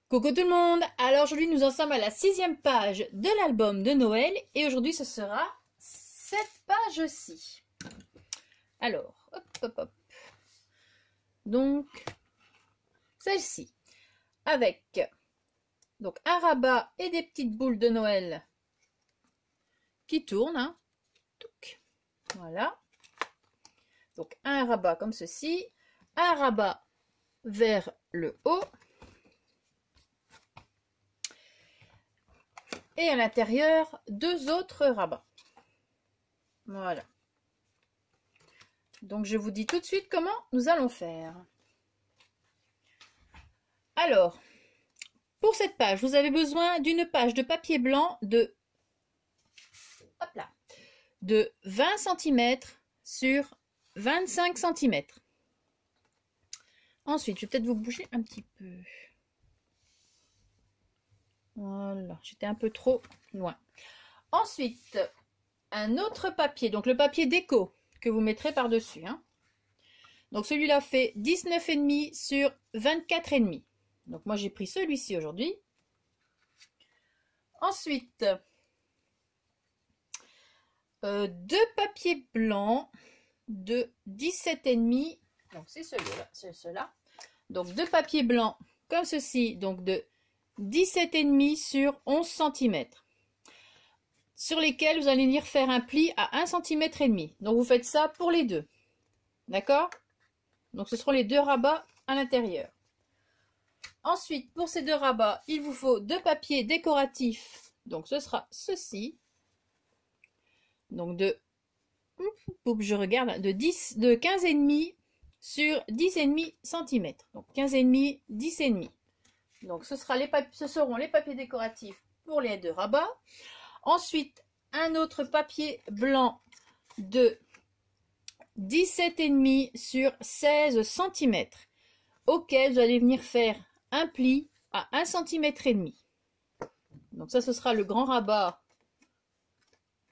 Coucou tout le monde! Alors aujourd'hui nous en sommes à la 6e page de l'album de Noël et aujourd'hui ce sera cette page-ci. Alors, hop hop hop. Donc, celle-ci avec donc un rabat et des petites boules de Noël qui tournent. Hein. Voilà. Donc un rabat comme ceci, un rabat vers le haut. Et à l'intérieur, deux autres rabats. Voilà. Donc je vous dis tout de suite comment nous allons faire. Alors, pour cette page, vous avez besoin d'une page de papier blanc de 20 cm sur 25 cm. Ensuite, je vais peut-être vous bouger un petit peu. Voilà, j'étais un peu trop loin. Ensuite, un autre papier, donc le papier déco que vous mettrez par-dessus. Hein. Donc celui-là fait 19,5 sur 24,5. Donc moi j'ai pris celui-ci aujourd'hui. Ensuite, deux papiers blancs de 17,5. Donc c'est celui-là, c'est cela. Donc deux papiers blancs comme ceci, donc de 17,5 sur 11 cm. Sur lesquels vous allez venir faire un pli à 1,5 cm. Donc vous faites ça pour les deux. D'accord? Donc ce seront les deux rabats à l'intérieur. Ensuite, pour ces deux rabats, il vous faut deux papiers décoratifs. Donc ce sera ceci. Donc je regarde, de 15,5 sur 10,5 cm. Donc 15,5, 10,5. Donc ce seront les papiers décoratifs pour les deux rabats. Ensuite, un autre papier blanc de 17,5 sur 16 cm auquel vous allez venir faire un pli à 1,5 cm. Donc ça, ce sera le grand rabat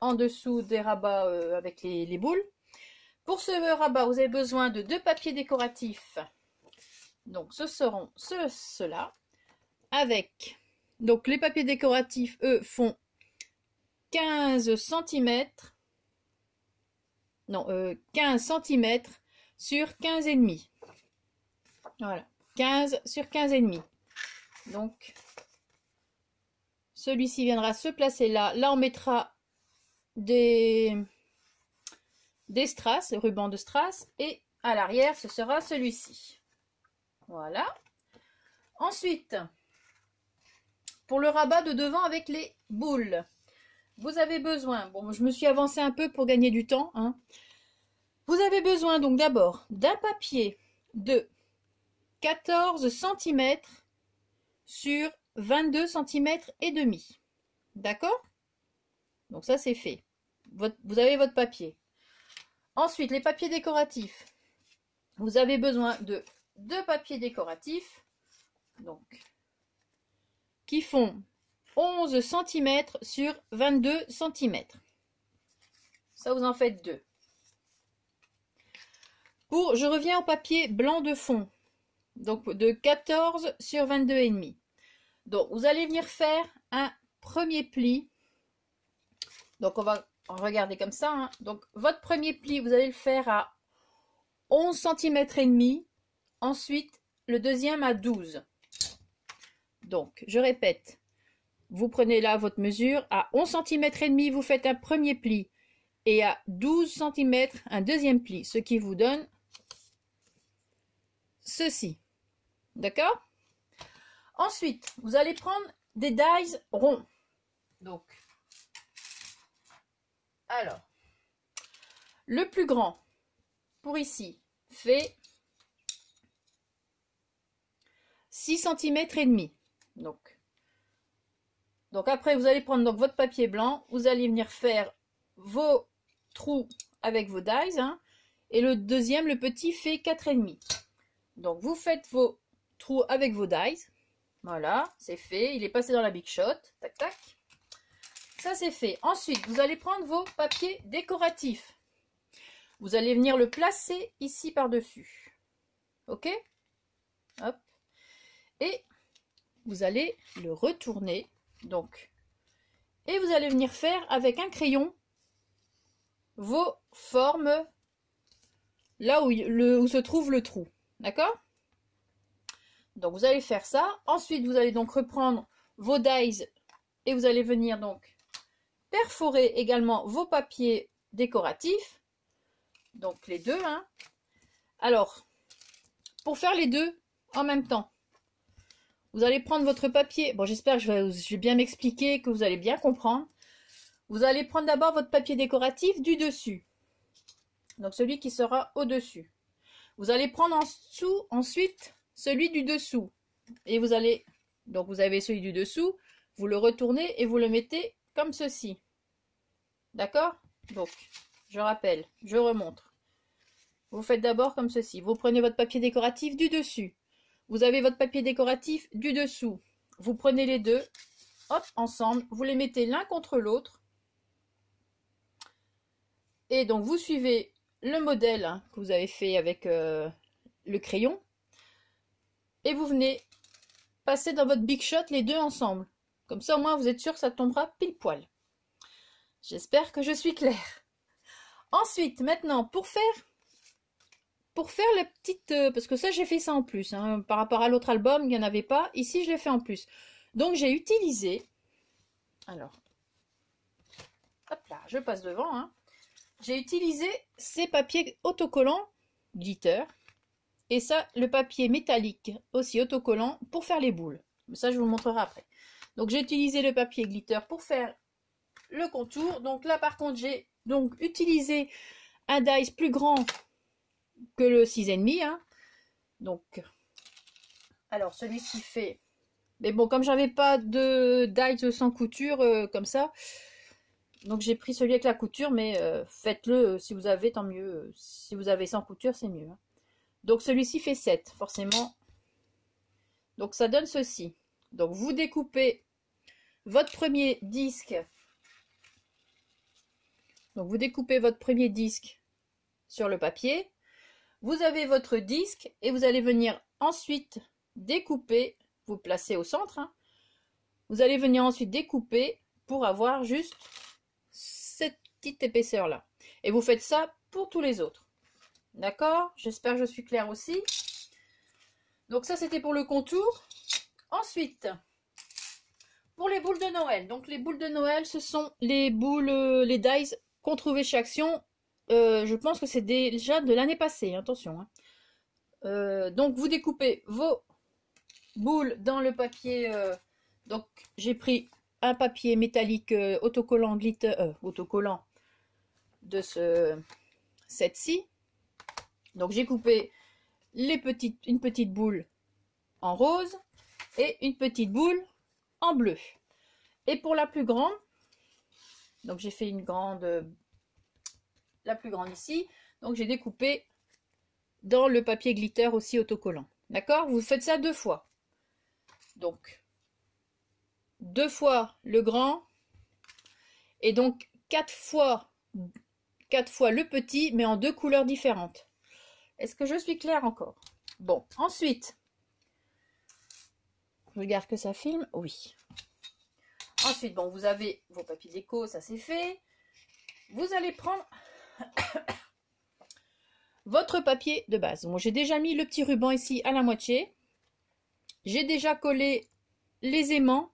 en dessous des rabats avec les boules. Pour ce rabat, vous avez besoin de deux papiers décoratifs. Donc ce seront ceux-là. Avec, donc les papiers décoratifs, eux, font 15 cm. Non, 15 cm sur 15,5. Voilà, 15 sur 15,5. Donc, celui-ci viendra se placer là. Là, on mettra des strass, des rubans de strass. Et à l'arrière, ce sera celui-ci. Voilà. Ensuite, pour le rabat de devant avec les boules, vous avez besoin, bon, je me suis avancée un peu pour gagner du temps, hein. Vous avez besoin donc d'abord d'un papier de 14 cm sur 22 cm et demi. D'accord? Donc ça c'est fait. Vous avez votre papier. Ensuite, les papiers décoratifs. Vous avez besoin de deux papiers décoratifs. Donc, qui font 11 cm sur 22 cm. Ça, vous en faites deux. Je reviens au papier blanc de fond. Donc, de 14 sur 22,5. Donc, vous allez venir faire un premier pli. Donc, on va regarder comme ça. Hein. Donc, votre premier pli, vous allez le faire à 11 cm et demi. Ensuite, le deuxième à 12. Donc, je répète. Vous prenez là votre mesure, à 11 cm et demi, vous faites un premier pli et à 12 cm, un deuxième pli, ce qui vous donne ceci. D'accord? Ensuite, vous allez prendre des dies ronds. Donc, alors, le plus grand pour ici fait 6 cm et demi. Donc après, vous allez prendre donc votre papier blanc, vous allez venir faire vos trous avec vos dies, hein, et le deuxième, le petit, fait 4,5. Donc vous faites vos trous avec vos dies. Voilà, c'est fait. Il est passé dans la Big Shot. Tac, tac. Ça, c'est fait. Ensuite, vous allez prendre vos papiers décoratifs. Vous allez venir le placer ici par-dessus. Ok? Hop. Et vous allez le retourner, donc, et vous allez venir faire avec un crayon vos formes là où se trouve le trou, d'accord? Donc vous allez faire ça. Ensuite, vous allez donc reprendre vos dies et vous allez venir donc perforer également vos papiers décoratifs. Donc les deux, hein. Alors, pour faire les deux en même temps, vous allez prendre votre papier. Bon, j'espère que je vais bien m'expliquer, que vous allez bien comprendre. Vous allez prendre d'abord votre papier décoratif du dessus. Donc celui qui sera au-dessus. Vous allez prendre ensuite celui du dessous. Et vous allez, donc vous avez celui du dessous, vous le retournez et vous le mettez comme ceci. D'accord? Donc, je rappelle, je remontre. Vous faites d'abord comme ceci. Vous prenez votre papier décoratif du dessus. Vous avez votre papier décoratif du dessous. Vous prenez les deux, hop, ensemble. Vous les mettez l'un contre l'autre. Et donc, vous suivez le modèle hein, que vous avez fait avec le crayon. Et vous venez passer dans votre Big Shot les deux ensemble. Comme ça, au moins, vous êtes sûr que ça tombera pile poil. J'espère que je suis claire. Ensuite, maintenant, pour faire la petite... parce que ça, j'ai fait ça en plus. Hein, par rapport à l'autre album, il n'y en avait pas. Ici, je l'ai fait en plus. Donc, j'ai utilisé... Alors, hop là, je passe devant. Hein. J'ai utilisé ces papiers autocollants glitter. Et ça, le papier métallique aussi autocollant pour faire les boules. Mais ça, je vous le montrerai après. Donc, j'ai utilisé le papier glitter pour faire le contour. Donc là, par contre, j'ai donc utilisé un dies plus grand que le 6,5. Hein. Donc, alors celui-ci fait... Mais bon, comme j'avais pas de dies sans couture comme ça, donc j'ai pris celui avec la couture, mais faites-le si vous avez, tant mieux. Si vous avez sans couture, c'est mieux. Hein. Donc celui-ci fait 7, forcément. Donc ça donne ceci. Donc vous découpez votre premier disque. Donc vous découpez votre premier disque sur le papier. Vous avez votre disque et vous allez venir ensuite découper, vous placez au centre. Hein. Vous allez venir ensuite découper pour avoir juste cette petite épaisseur là. Et vous faites ça pour tous les autres. D'accord? J'espère que je suis claire aussi. Donc ça, c'était pour le contour. Ensuite, pour les boules de Noël. Donc les boules de Noël, ce sont les boules, les dies qu'on trouvait chez Action. Je pense que c'est déjà de l'année passée. Attention. Hein. Donc vous découpez vos boules dans le papier. Donc j'ai pris un papier métallique autocollant glitter, autocollant de cette-ci. Donc j'ai coupé une petite boule en rose et une petite boule en bleu. Et pour la plus grande, donc j'ai fait la plus grande ici, donc j'ai découpé dans le papier glitter aussi autocollant. D'accord? Vous faites ça 2 fois. Donc 2 fois le grand et donc 4 fois le petit, mais en 2 couleurs différentes. Est-ce que je suis claire encore? Bon, ensuite, je regarde que ça filme. Oui. Ensuite, bon, vous avez vos papiers déco, ça c'est fait. Vous allez prendre votre papier de base. Bon, j'ai déjà mis le petit ruban ici à la moitié. J'ai déjà collé les aimants.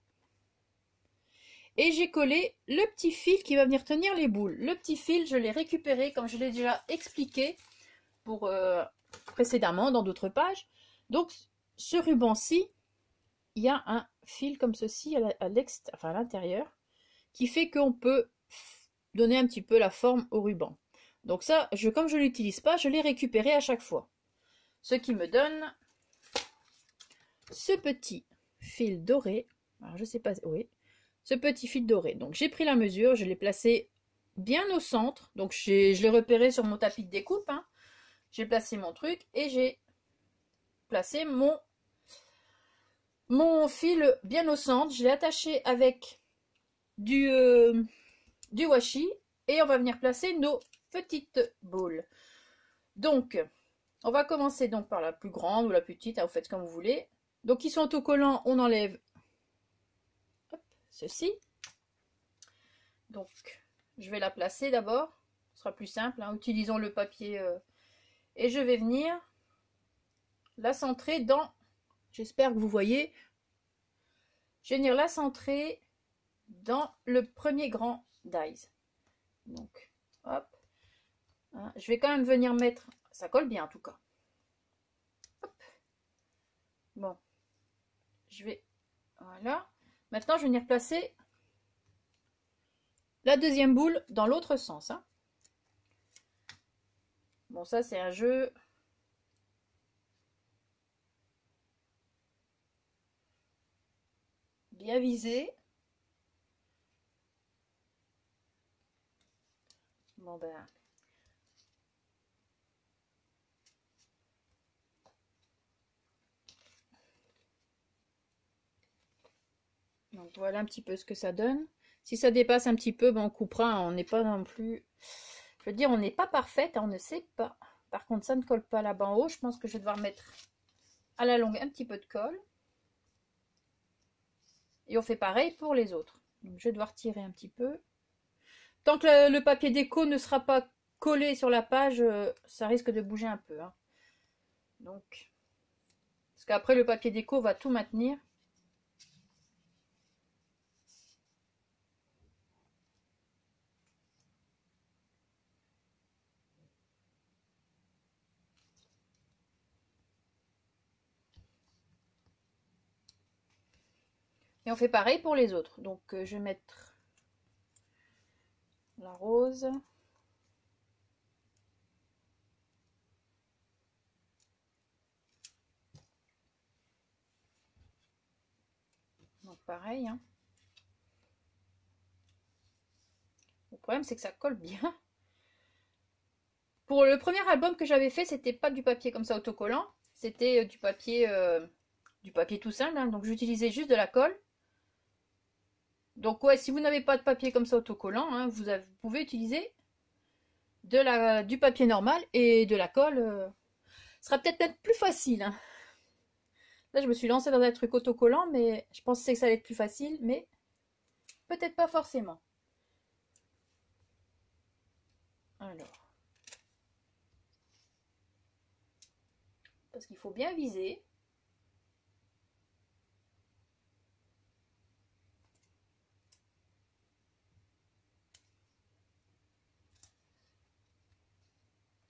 Et j'ai collé le petit fil qui va venir tenir les boules. Le petit fil, je l'ai récupéré, comme je l'ai déjà expliqué précédemment dans d'autres pages. Donc, ce ruban-ci, il y a un fil comme ceci à l'intérieur qui fait qu'on peut donner un petit peu la forme au ruban. Donc ça, comme je ne l'utilise pas, je l'ai récupéré à chaque fois. Ce qui me donne ce petit fil doré. Alors, je sais pas, oui. Ce petit fil doré. Donc j'ai pris la mesure, je l'ai placé bien au centre. Donc je l'ai repéré sur mon tapis de découpe. Hein. J'ai placé mon truc et j'ai placé mon fil bien au centre. Je l'ai attaché avec du washi et on va venir placer nos petites boules. Donc on va commencer donc par la plus grande ou la plus petite, hein, vous faites comme vous voulez. Donc ils sont autocollants, on enlève hop, ceci. Donc je vais la placer d'abord, ce sera plus simple, hein. Utilisons le papier et je vais venir la centrer dans, j'espère que vous voyez, je vais venir la centrer dans le premier grand dies. Donc hop, hein, je vais quand même venir mettre, ça colle bien en tout cas. Hop. Bon, je vais, voilà. Maintenant je vais venir placer la deuxième boule dans l'autre sens, hein. Bon, ça c'est un jeu bien visé. Bon ben, donc voilà un petit peu ce que ça donne. Si ça dépasse un petit peu, ben on coupera, on n'est pas non plus, je veux dire, on n'est pas parfaite, on ne sait pas. Par contre, ça ne colle pas là-bas en haut, je pense que je vais devoir mettre à la longue un petit peu de colle. Et on fait pareil pour les autres. Donc je vais devoir tirer un petit peu. Tant que le papier déco ne sera pas collé sur la page, ça risque de bouger un peu, hein. Donc, parce qu'après le papier déco va tout maintenir. Et on fait pareil pour les autres. Donc je vais mettre la rose. Donc pareil, hein. Le problème c'est que ça colle bien. Pour le premier album que j'avais fait, c'était pas du papier comme ça autocollant. C'était du papier tout simple, hein. Donc j'utilisais juste de la colle. Donc ouais, si vous n'avez pas de papier comme ça autocollant, hein, vous pouvez utiliser du papier normal et de la colle. Ce sera peut-être même plus facile, hein. Là, je me suis lancée dans un truc autocollant, mais je pensais que ça allait être plus facile, mais peut-être pas forcément. Alors, parce qu'il faut bien viser.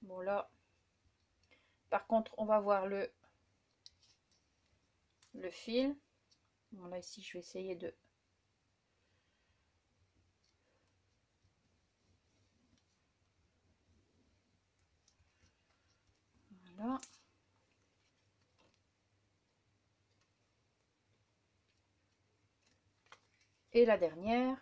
Bon là, par contre, on va voir le fil. Bon là ici, je vais essayer de... Voilà. Et la dernière.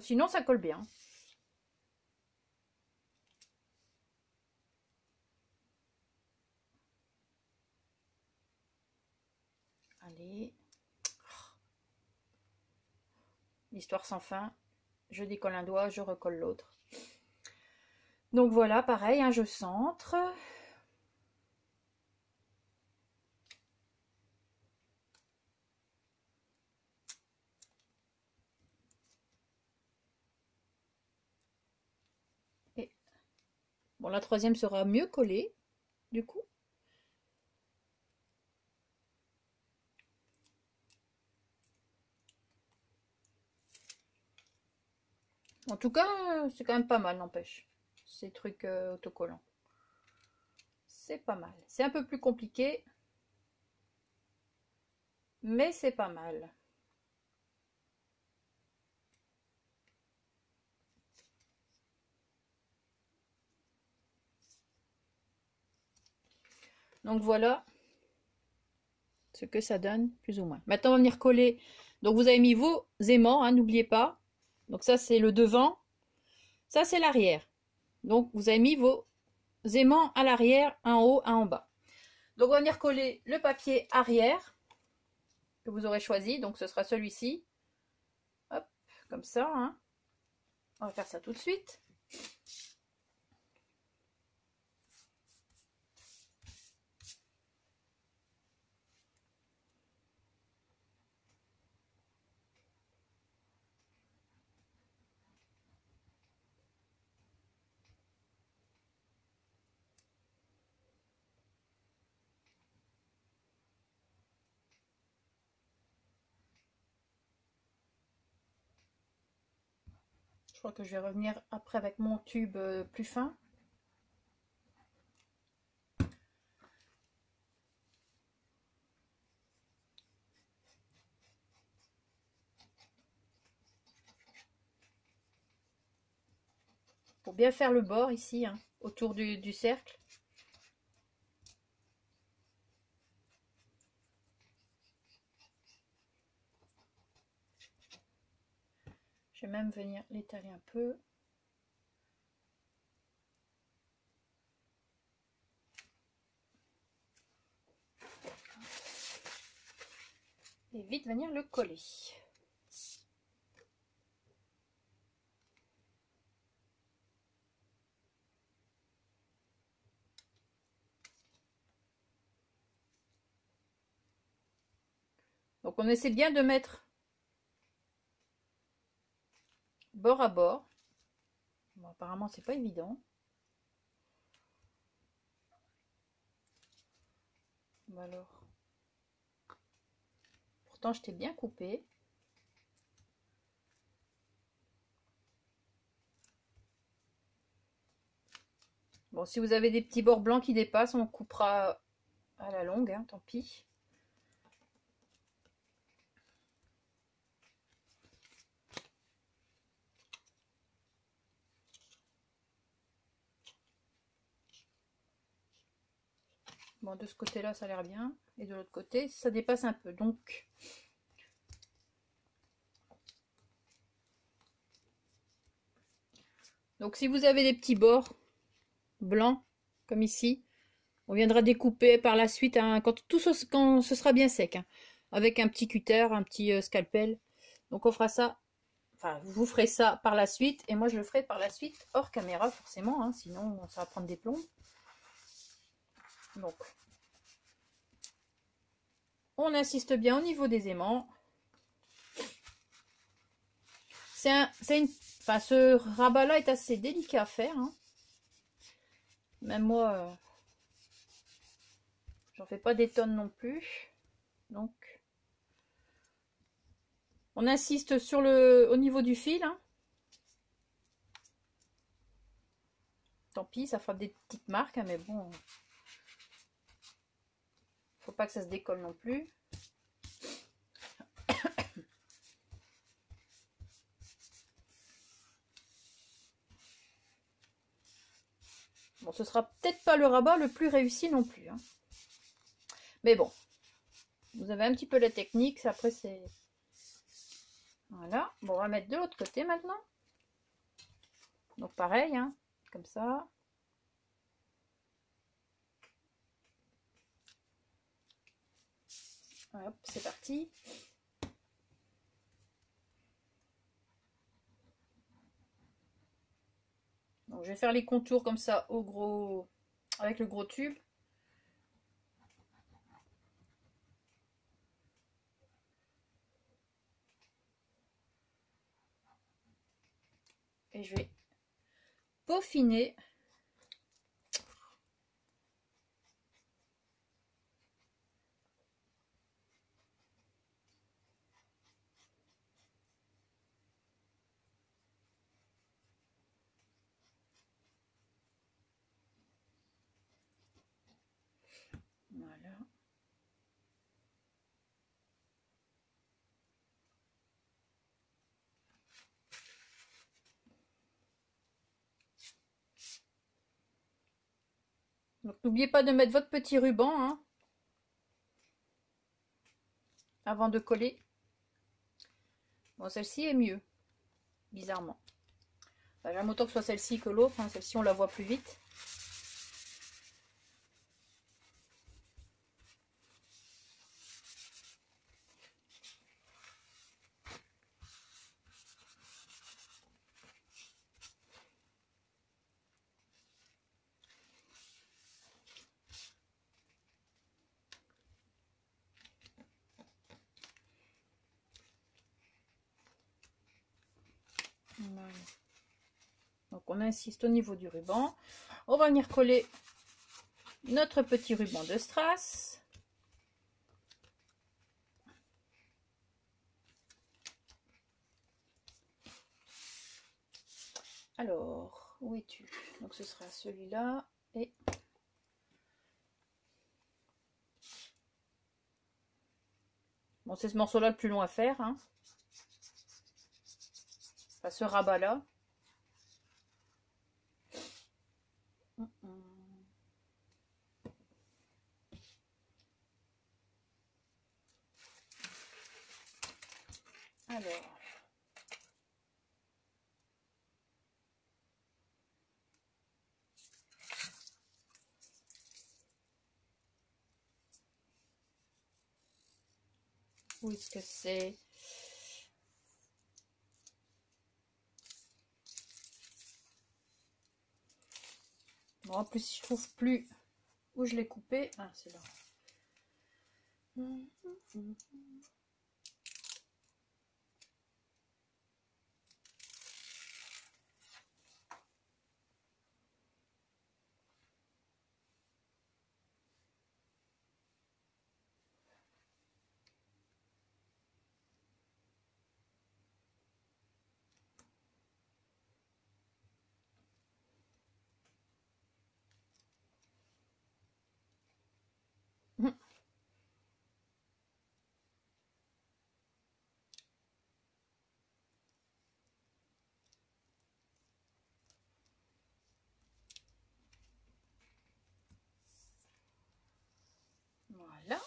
Sinon, ça colle bien. Allez. L'histoire sans fin. Je décolle un doigt, je recolle l'autre. Donc voilà, pareil, hein, je centre. Et bon, la troisième sera mieux collée, du coup. En tout cas, c'est quand même pas mal, n'empêche. Ces trucs autocollants. C'est pas mal. C'est un peu plus compliqué, mais c'est pas mal. Donc voilà ce que ça donne, plus ou moins. Maintenant, on va venir coller. Donc vous avez mis vos aimants, hein, n'oubliez pas. Donc ça, c'est le devant. Ça, c'est l'arrière. Donc vous avez mis vos aimants à l'arrière, un en haut, un en bas. Donc on va venir coller le papier arrière que vous aurez choisi. Donc ce sera celui-ci. Hop, comme ça, hein. On va faire ça tout de suite. Je crois que je vais revenir après avec mon tube plus fin. Pour bien faire le bord ici, hein, autour du cercle. Je vais même venir l'étaler un peu. Et vite venir le coller. Donc on essaie bien de mettre bord à bord. Bon, apparemment c'est pas évident. Bon, alors. Pourtant je t'ai bien coupé. Bon, si vous avez des petits bords blancs qui dépassent, on coupera à la longue, hein, tant pis. Bon, de ce côté-là, ça a l'air bien. Et de l'autre côté, ça dépasse un peu. Donc si vous avez des petits bords blancs, comme ici, on viendra découper par la suite, hein, quand ce sera bien sec, hein, avec un petit cutter, un petit scalpel. Donc on fera ça, enfin vous ferez ça par la suite, et moi je le ferai par la suite hors caméra forcément, hein, sinon ça va prendre des plombs. Donc on insiste bien au niveau des aimants. Ce rabat là est assez délicat à faire, hein. Même moi j'en fais pas des tonnes non plus, donc on insiste sur au niveau du fil, hein. Tant pis, ça fera des petites marques, hein, mais bon, faut pas que ça se décolle non plus. Bon, ce sera peut-être pas le rabat le plus réussi non plus, hein. Mais bon, vous avez un petit peu la technique, après c'est... Voilà, bon, on va mettre de l'autre côté maintenant. Donc pareil, hein, comme ça. Hop, c'est parti. Donc je vais faire les contours comme ça avec le gros tube. Et je vais peaufiner. Voilà. Donc n'oubliez pas de mettre votre petit ruban, hein, avant de coller. Bon, celle-ci est mieux, bizarrement. Enfin, j'aime autant que ce soit celle-ci que l'autre, hein. Celle-ci on la voit plus vite. Voilà. Donc on insiste au niveau du ruban. On va venir coller notre petit ruban de strass. Alors, où es-tu? Donc ce sera celui-là et bon, c'est ce morceau-là le plus long à faire, hein. Enfin, ce rabat-là. Alors. Où est-ce que c'est? Bon, en plus, je trouve plus où je l'ai coupé. Ah, c'est là. Voilà.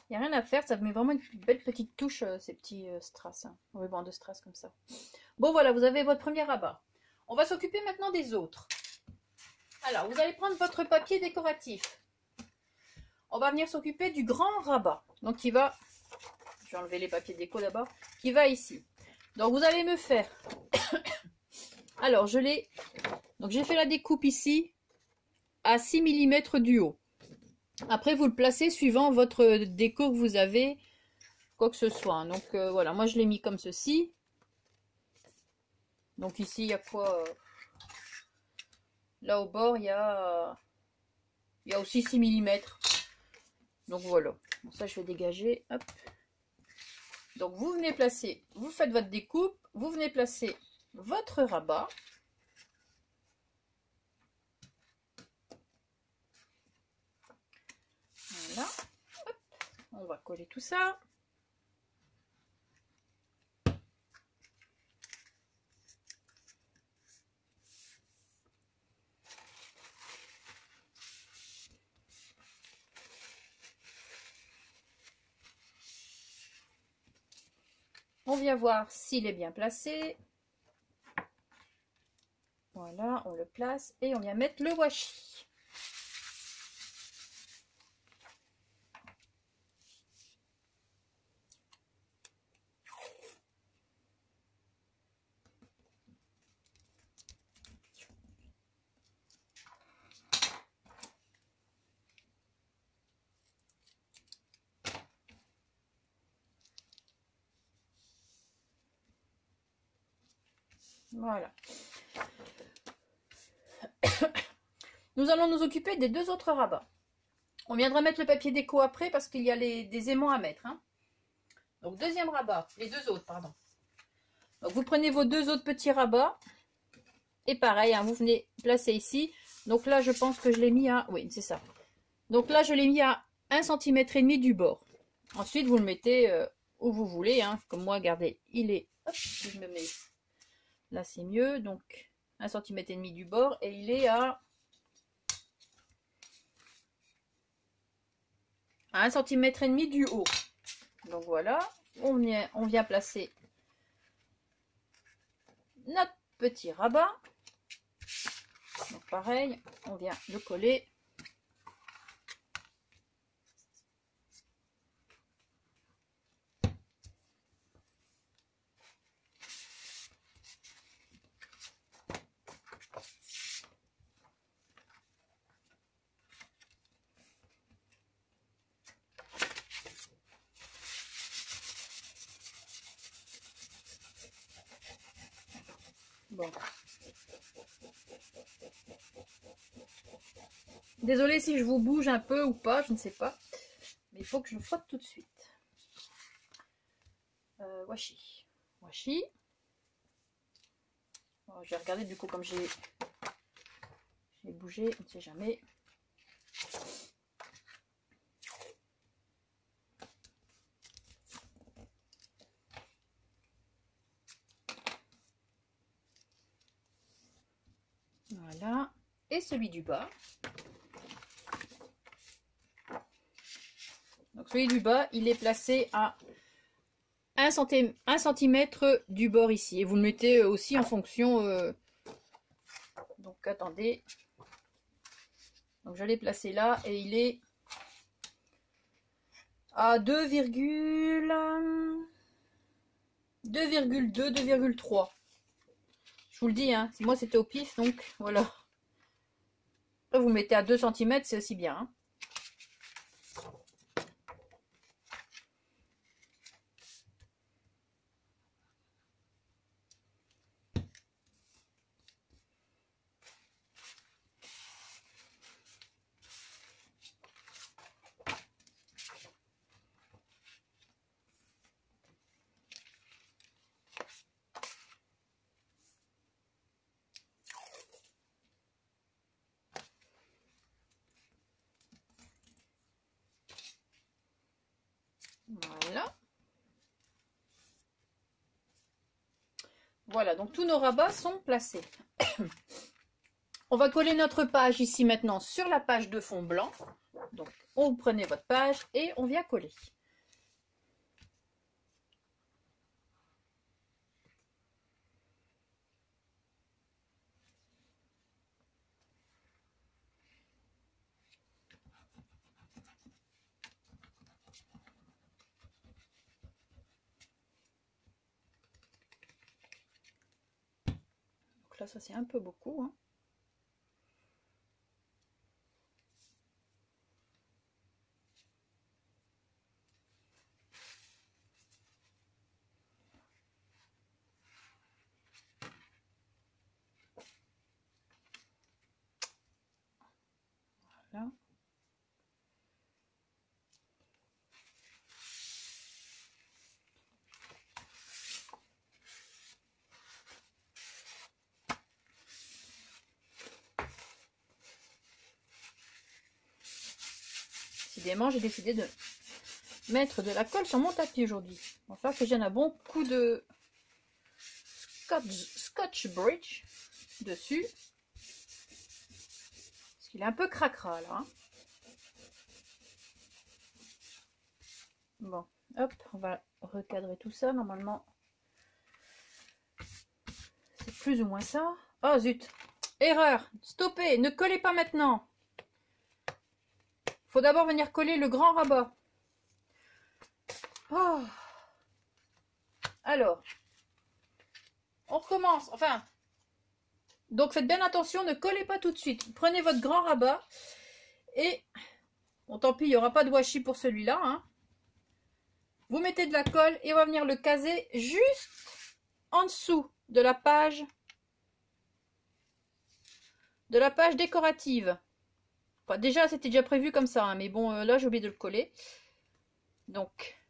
Il n'y a rien à faire, ça met vraiment une belle petite touche, ces petits strass, hein, ruban de strass comme ça. Bon voilà, vous avez votre premier rabat. On va s'occuper maintenant des autres. Alors, vous allez prendre votre papier décoratif. On va venir s'occuper du grand rabat. Donc, qui va... Je vais enlever les papiers déco d'abord. Qui va ici. Donc, vous allez me faire... Alors, je l'ai... Donc, j'ai fait la découpe ici à 6 mm du haut. Après, vous le placez suivant votre déco que vous avez, quoi que ce soit. Donc, voilà, moi, je l'ai mis comme ceci. Donc, ici, il y a quoi là, au bord, il y a aussi 6 mm. Donc, voilà. Bon, ça, je vais dégager. Hop. Donc, vous venez placer, vous faites votre découpe, vous venez placer votre rabat. Voilà. Hop. On va coller tout ça. On vient voir s'il est bien placé. Voilà, on le place et on vient mettre le washi. Voilà. Nous allons nous occuper des deux autres rabats. On viendra mettre le papier déco après parce qu'il y a des aimants à mettre, hein. Donc, deuxième rabat, les deux autres, pardon. Donc, vous prenez vos deux autres petits rabats. Et pareil, hein, vous venez placer ici. Donc là, je pense que je l'ai mis à... Oui, c'est ça. Donc là, je l'ai mis à 1,5 cm du bord. Ensuite, vous le mettez où vous voulez, hein. Comme moi, regardez, il est... Hop, si je me mets... Là, c'est mieux. Donc, 1,5 cm du bord. Et il est à 1,5 cm du haut. Donc voilà, on vient placer notre petit rabat. Donc pareil, on vient le coller. Bon. Désolée si je vous bouge un peu ou pas, je ne sais pas. Mais il faut que je le frotte tout de suite. Washi. Washi. Bon, je vais regarder du coup comme j'ai bougé, on ne sait jamais. Voilà. Et celui du bas. Donc celui du bas, il est placé à 1 cm du bord ici. Et vous le mettez aussi en fonction. Donc attendez. Donc je l'ai placé là et il est à 2,2, 2,3. Je vous le dis, hein, moi c'était au pif, donc voilà. Après, vous mettez à 2 cm, c'est aussi bien. Hein. Voilà. Voilà, donc tous nos rabats sont placés. On va coller notre page ici maintenant sur la page de fond blanc. Donc, vous prenez votre page et on vient coller. Donc là, ça c'est un peu beaucoup. Hein. Voilà. Décidément, j'ai décidé de mettre de la colle sur mon tapis aujourd'hui. Il va falloir que j'ai un bon coup de Scotch Bridge dessus. Parce qu'il est un peu cracra là. Hein. Bon, hop, on va recadrer tout ça. Normalement, c'est plus ou moins ça. Oh zut! Erreur! Stoppez! Ne collez pas maintenant! Faut d'abord venir coller le grand rabat. Oh. Alors, on recommence. Enfin, donc faites bien attention, ne collez pas tout de suite. Prenez votre grand rabat et, bon tant pis, il n'y aura pas de washi pour celui-là. Hein. Vous mettez de la colle et on va venir le caser juste en dessous de la page décorative. Enfin, déjà, c'était déjà prévu comme ça, hein, mais bon, là, j'ai oublié de le coller. Donc,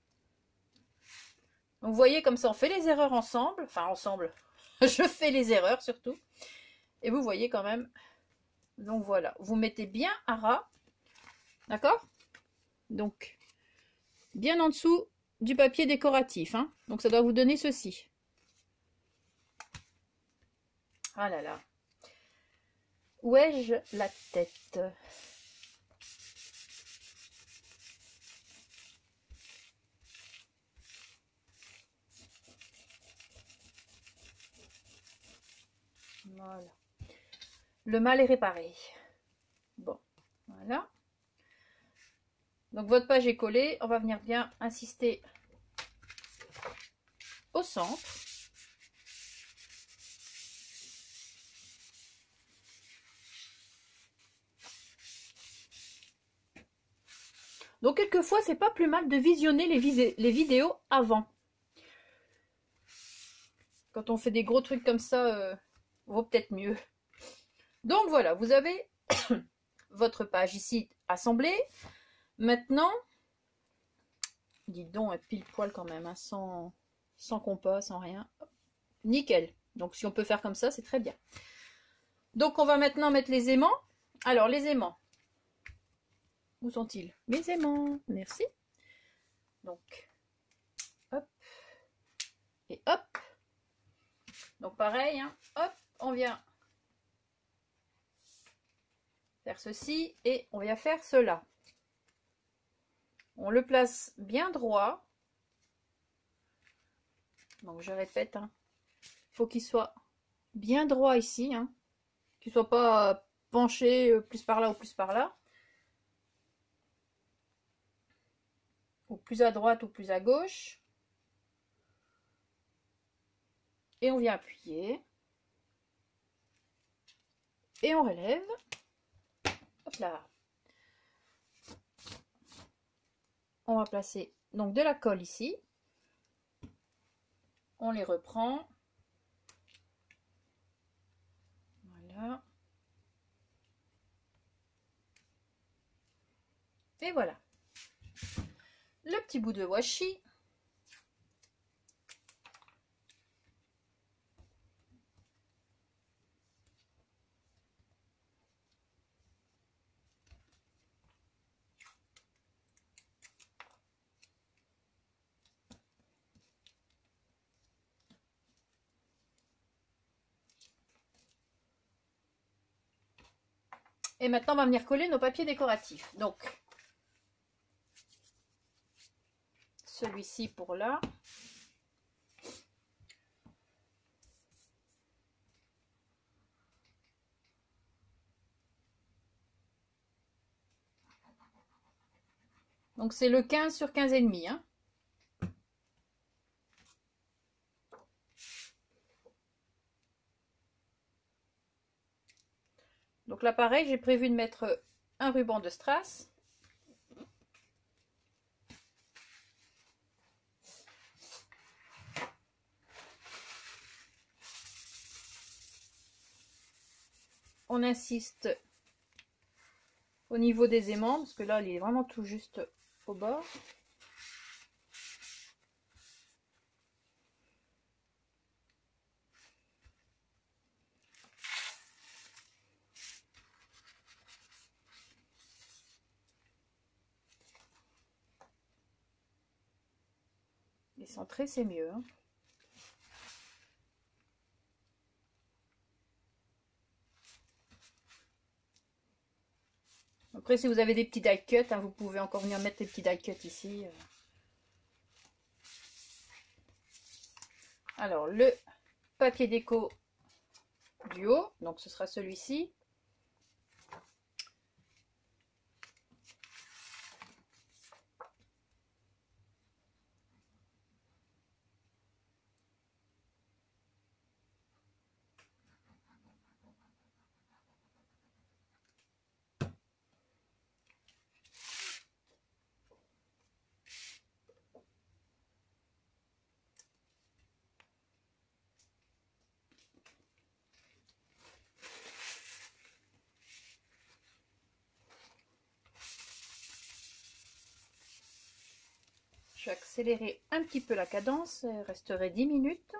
vous voyez, comme ça, on fait les erreurs ensemble. Enfin, ensemble. Je fais les erreurs, surtout. Et vous voyez quand même. Donc, voilà. Vous mettez bien à ras. D'accord? Donc, bien en dessous du papier décoratif. Hein. Donc, ça doit vous donner ceci. Ah là là. Où ai-je la tête? Voilà. Le mal est réparé. Bon, voilà. Donc votre page est collée. On va venir bien insister au centre. Donc quelquefois, c'est pas plus mal de visionner les vidéos avant. Quand on fait des gros trucs comme ça, vaut peut-être mieux. Donc voilà, vous avez votre page ici assemblée. Maintenant, dites donc, pile poil quand même, hein, sans compas, sans rien. Nickel. Donc si on peut faire comme ça, c'est très bien. Donc on va maintenant mettre les aimants. Alors les aimants, où sont-ils? Mes aimants, merci. Donc, hop, et hop. Donc pareil, hein, hop, on vient faire ceci et on vient faire cela. On le place bien droit. Donc je répète, hein, faut qu'il soit bien droit ici, hein, qu'il soit pas penché plus par là ou plus par là, ou plus à droite ou plus à gauche. Et on vient appuyer et on relève. Hop là. On va placer donc de la colle ici. On les reprend. Voilà. Et voilà. Le petit bout de washi. Et maintenant, on va venir coller nos papiers décoratifs. Donc, celui-ci pour là. Donc, c'est le 15 sur 15,5. Hein. Donc là, pareil, j'ai prévu de mettre un ruban de strass. On insiste au niveau des aimants, parce que là, il est vraiment tout juste au bord. Et centré, c'est mieux. Hein. Après, si vous avez des petits die cuts, hein, vous pouvez encore venir mettre les petits die cuts ici. Alors, le papier déco du haut, donc ce sera celui-ci. Je vais accélérer un petit peu la cadence, il resterait 10 minutes,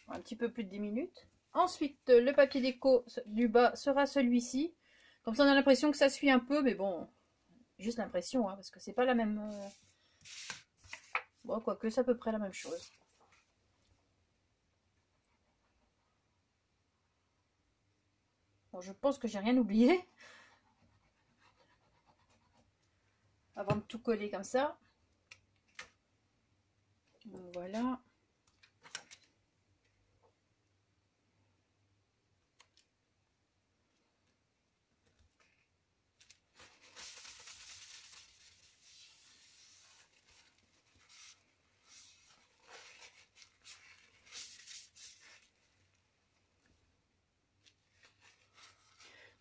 un petit peu plus de 10 minutes. Ensuite, le papier déco du bas sera celui-ci. Comme ça, on a l'impression que ça suit un peu, mais bon, juste l'impression, hein, parce que c'est pas la même... Bon, quoique, c'est à peu près la même chose. Bon, je pense que j'ai rien oublié. Avant de tout coller comme ça. Voilà.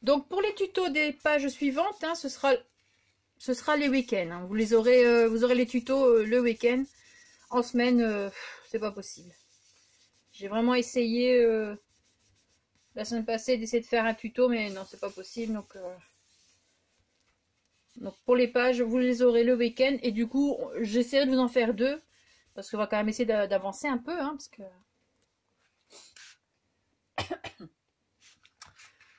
Donc pour les tutos des pages suivantes, hein, ce sera les week-ends. Hein. Vous les aurez, vous aurez les tutos le week-end. En semaine, c'est pas possible. J'ai vraiment essayé la semaine passée d'essayer de faire un tuto, mais non, c'est pas possible. Donc pour les pages, vous les aurez le week-end. Et du coup, j'essaierai de vous en faire 2. Parce qu'on va quand même essayer d'avancer un peu. Parce que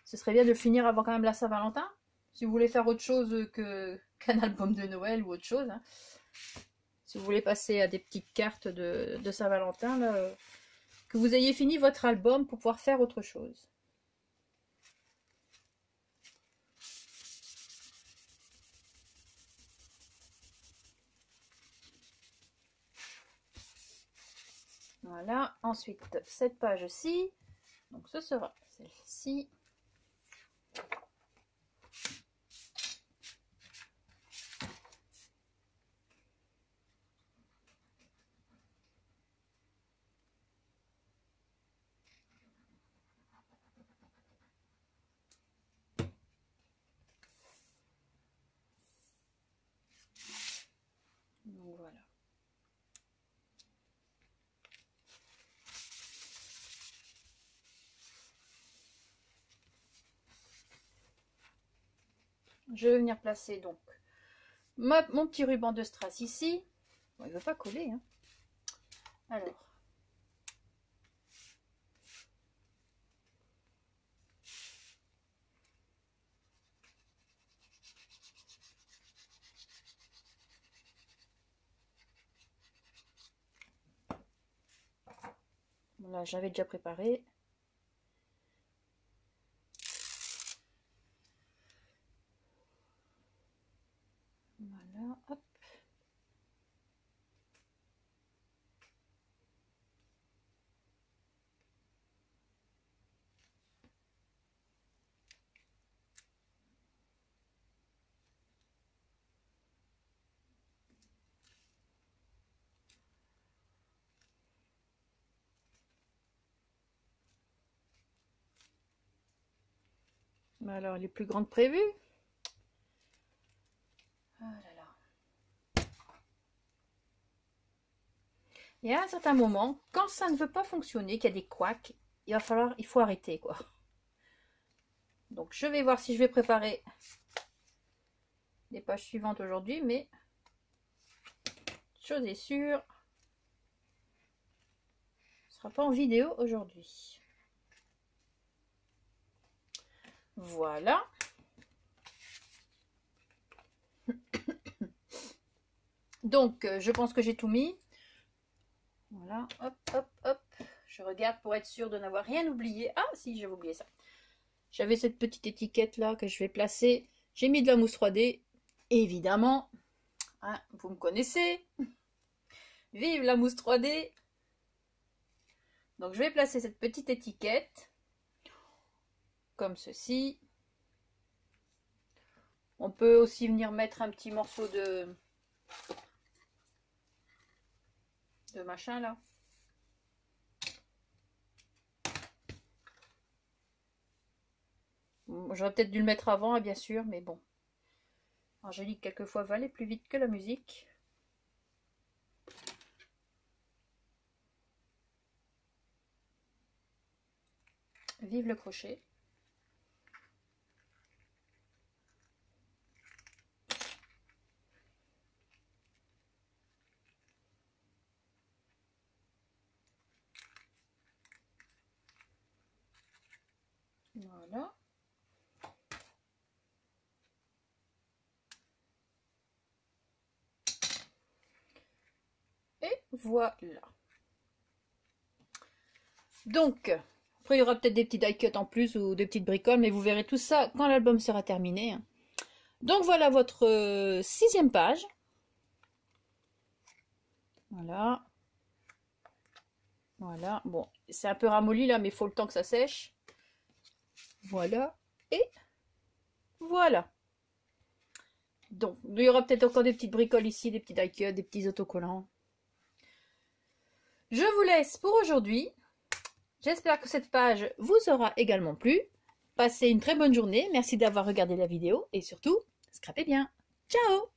ce serait bien de le finir avant quand même la Saint-Valentin. Si vous voulez faire autre chose qu'un album de Noël ou autre chose. Si vous voulez passer à des petites cartes de Saint-Valentin, que vous ayez fini votre album pour pouvoir faire autre chose. Voilà, ensuite cette page-ci, donc ce sera celle-ci. Donc voilà. Je vais venir placer donc mon petit ruban de strass ici. Bon, il ne veut pas coller. Alors. Là, j'avais déjà préparé. Voilà, hop. Alors, les plus grandes prévues. Oh là là. Et à un certain moment, quand ça ne veut pas fonctionner, qu'il y a des couacs, il faut arrêter, quoi. Donc, je vais voir si je vais préparer les pages suivantes aujourd'hui, mais chose est sûre, ce ne sera pas en vidéo aujourd'hui. Voilà. Donc, je pense que j'ai tout mis. Voilà, hop, hop, hop. Je regarde pour être sûre de n'avoir rien oublié. Ah, si, j'avais oublié ça. J'avais cette petite étiquette là que je vais placer. J'ai mis de la mousse 3D, évidemment. Vous me connaissez. Vive la mousse 3D. Donc, je vais placer cette petite étiquette. Comme ceci. On peut aussi venir mettre un petit morceau de machin là. J'aurais peut-être dû le mettre avant, bien sûr, mais bon. Angélique, quelquefois, va aller plus vite que la musique. Vive le crochet. Voilà. Et voilà. Donc, après il y aura peut-être des petits die cuts en plus ou des petites bricoles, mais vous verrez tout ça quand l'album sera terminé. Donc voilà votre 6e page. Voilà. Voilà. Bon, c'est un peu ramolli là, mais il faut le temps que ça sèche. Voilà. Et voilà. Donc, il y aura peut-être encore des petites bricoles ici, des petits die cuts, des petits autocollants. Je vous laisse pour aujourd'hui. J'espère que cette page vous aura également plu. Passez une très bonne journée. Merci d'avoir regardé la vidéo et surtout, scrapez bien. Ciao!